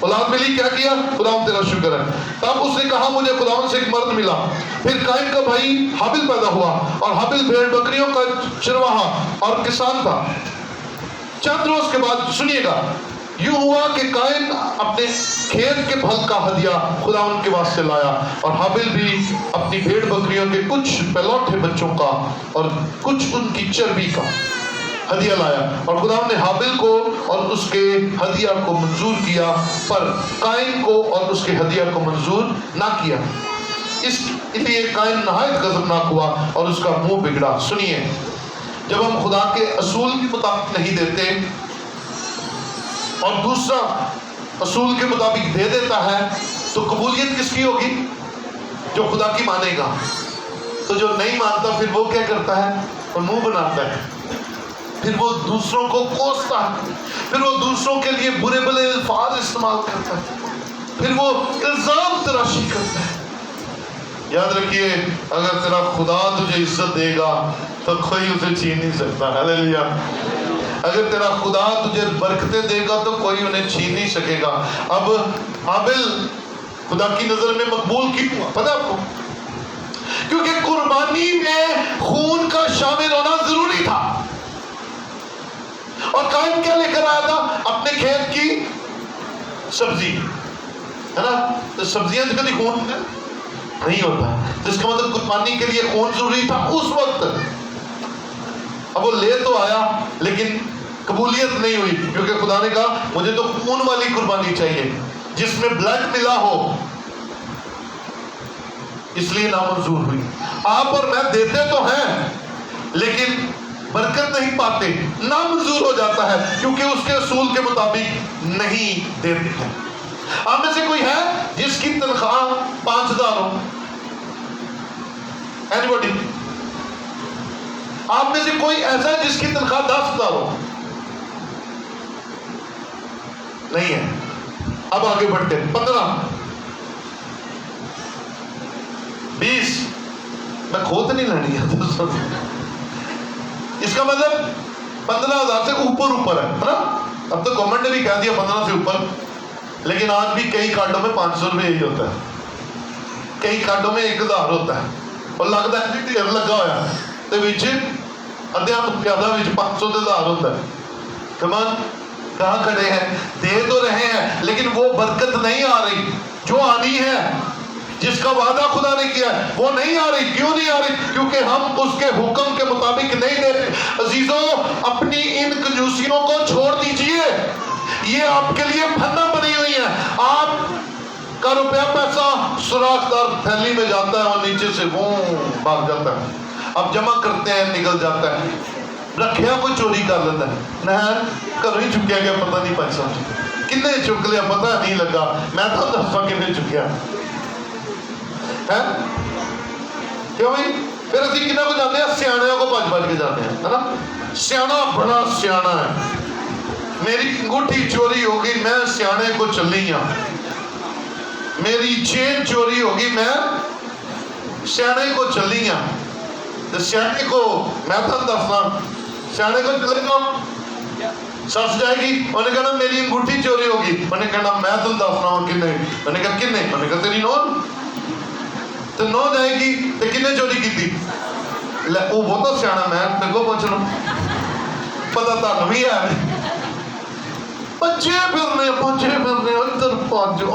اولاد ملی کیا کیا خداوند تیرا شکر ہے. تب اس نے کہا مجھے خداوند سے ایک مرد ملا. پھر قائن کا بھائی حابل پیدا ہوا اور حابل بھیڑ بکریوں کا چرواہا اور کسان تھا. چند روز کے بعد سنیے گا یوں ہوا کہ قائن اپنے کھیت کے پھل کا ہدیہ خداوند کے واسطے لایا اور حابل بھی اپنی بھیڑ بکریوں کے کچھ پلوٹے بچوں کا اور کچھ ان کی چربی کا ہدیہ لایا. اور خداوند نے حابل کو اور اس کے ہدیہ کو منظور کیا پر قائن کو اور اس کے ہدیہ کو منظور نہ کیا. اس لیے قائن نہایت غضبناک ہوا اور اس کا منہ بگڑا. سنیے جب ہم خدا کے اصول کے مطابق نہیں دیتے اور دوسرا اصول کے مطابق دے دیتا ہے تو قبولیت کس کی ہوگی؟ جو خدا کی مانے گا. تو جو نہیں مانتا پھر وہ کیا کرتا ہے؟ وہ منہ بناتا ہے پھر وہ دوسروں کو کوستا ہے پھر وہ دوسروں کے لیے برے بھلے الفاظ استعمال کرتا ہے پھر وہ الزام تراشی کرتا ہے. یاد رکھیے اگر تیرا خدا تجھے عزت دے گا تو کوئی اسے چھین نہیں سکتا. ہلیلویا. اگر تیرا خدا تجھے برکتیں دے گا تو کوئی انہیں چھین نہیں سکے گا. اب حابل خدا کی نظر میں مقبول کیوں ہوا پتہ آپ کو؟ کیونکہ قربانی میں خون کا شامل ہونا ضروری تھا. اور قائن کیا لے کر آیا تھا؟ اپنے کھیت کی سبزی ہے نا. تو سبزیاں کبھی خون نہیں ہوتا جس کا مطلب قربانی کے لیے خون ضروری تھا اس وقت. اب وہ لے تو آیا لیکن قبولیت نہیں ہوئی کیونکہ خدا نے کہا مجھے تو خون والی قربانی چاہیے جس میں بلڈ ملا ہو. اس لیے نامنظور ہوئی. آپ اور میں دیتے تو ہیں لیکن برکت نہیں پاتے. نامنظور ہو جاتا ہے کیونکہ اس کے اصول کے مطابق نہیں دیتے ہیں. آپ میں سے کوئی ہے جس کی تنخواہ 5,000 ہو؟ Any body? آپ میں سے کوئی ایسا ہے جس کی تنخواہ 10,000 ہو؟ نہیں ہے. اب آگے بڑھتے 15 20 میں کھوت نہیں لینی ہے. اس کا مطلب 15,000 سے اوپر ہے نا. اب تو گورنمنٹ نے بھی کہہ دیا 15 سے اوپر لیکن آج بھی کئی کارڈوں میں 500 روپے یہی ہوتا ہے کئی کارڈوں میں 1,000 ہوتا ہے اور لگتا ہے کہ ڈھیر لگا ہوا ہے تو بچ ادھیاں پیادہ 500 سے 1,000 ہوتا ہے. کمان کہاں کھڑے ہیں؟ دے تو رہے ہیں لیکن وہ برکت نہیں آ رہی جو آنی ہے جس کا وعدہ خدا نے کیا ہے وہ نہیں آ رہی. کیوں نہیں آ رہی؟ کیونکہ ہم اس کے حکم کے مطابق نہیں دے رہے. عزیزوں اپنی ان کنجوسیوں کو چھوڑ دیجئے. یہ آپ کے لیے پھنا بنی ہوئی ہے. آپ کا روپیہ پیسہ سوراخ دار تھیلی میں جاتا ہے اور نیچے سے وہ بھاگ جاتا ہے. اب جمع کرتے ہیں نکل جاتا ہے. رکھیا کوئی چوری کر لیتا ہے نہ گھروں ہی چکیا گیا پتہ نہیں پیسہ کنے چک لیا پتہ نہیں لگا. میں تو دسا کنے چکیا ہے کیوں بھائی. پھر اسی کنہ کو جاتے ہیں سیاحوں کو بچ کے جاتے ہیں ہے نا. سیاح بڑا سیاح ہے. میری انگوٹھی چوری ہوگی میں سیانے کو چلی ہوں. میری چین چوری ہوگی میں سیانے کو چلی ہوں. تو سیانے کو میں تو دسنا سیانے کو چلے گا سس جائے گی انہیں کہنا میری انگوٹھی چوری ہوگی انہیں کہنا میں تو دسنا ہوں کنے. انہیں کہا کنے؟ انہیں کہا تیری نون. تو نو جائے گی تو کنے چوری کی تھی ਲੈ ਉਹ ਬਹੁਤਾ ਸਿਆਣਾ, ਮੈਂ ਅੱਗੋਂ ਪੁੱਛ ਲਵਾਂ, ਪਤਾ ਤੁਹਾਨੂੰ ਵੀ ਹੈ। ਭੱਜੇ ਫਿਰਨੇ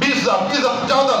20,000, 30,000, 50,000,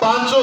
500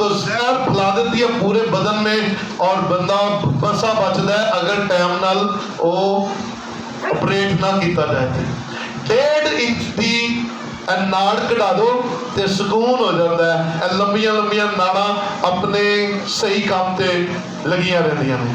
تو زہر پھیلا دیتی ہے پورے بدن میں اور بندہ بسا بچتا ہے اگر ٹائم نال وہ ਆਪਰੇਟ ਨਾ ਕੀਤਾ ਜਾਏ ਤੇ 1.5 ਇੰਚ ਦੀ ਇਹ ਨਾੜ ਕਢਾ ਦੋ ਤੇ ਸਕੂਨ ਹੋ ਜਾਂਦਾ ਹੈ। ਇਹ ਲੰਬੀਆਂ ਲੰਬੀਆਂ ਨਾੜਾਂ ਆਪਣੇ ਸਹੀ ਕੰਮ ਤੇ ਲਗੀਆਂ ਰਹਿੰਦੀਆਂ ਨੇ।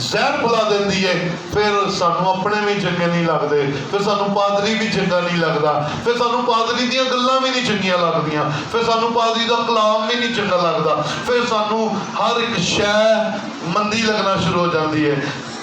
ਜ਼ਹਿਰ ਫੈਲਾ ਦਿੰਦੀ ਹੈ, ਫਿਰ ਸਾਨੂੰ ਆਪਣੇ ਵੀ ਚੰਗੇ ਨਹੀਂ ਲੱਗਦੇ, ਫਿਰ ਸਾਨੂੰ ਪਾਦਰੀ ਵੀ ਚੰਗਾ ਨਹੀਂ ਲੱਗਦਾ, ਫਿਰ ਸਾਨੂੰ ਪਾਦਰੀ ਦੀਆਂ ਗੱਲਾਂ ਵੀ ਨਹੀਂ ਚੰਗੀਆਂ ਲੱਗਦੀਆਂ, ਫਿਰ ਸਾਨੂੰ ਪਾਦਰੀ ਦਾ ਕਲਾਮ ਵੀ ਨਹੀਂ ਚੰਗਾ ਲੱਗਦਾ, ਫਿਰ ਸਾਨੂੰ ਹਰ ਇੱਕ ਸ਼ੈ ਮੰਦੀ ਲੱਗਣਾ ਸ਼ੁਰੂ ਹੋ ਜਾਂਦੀ ਹੈ।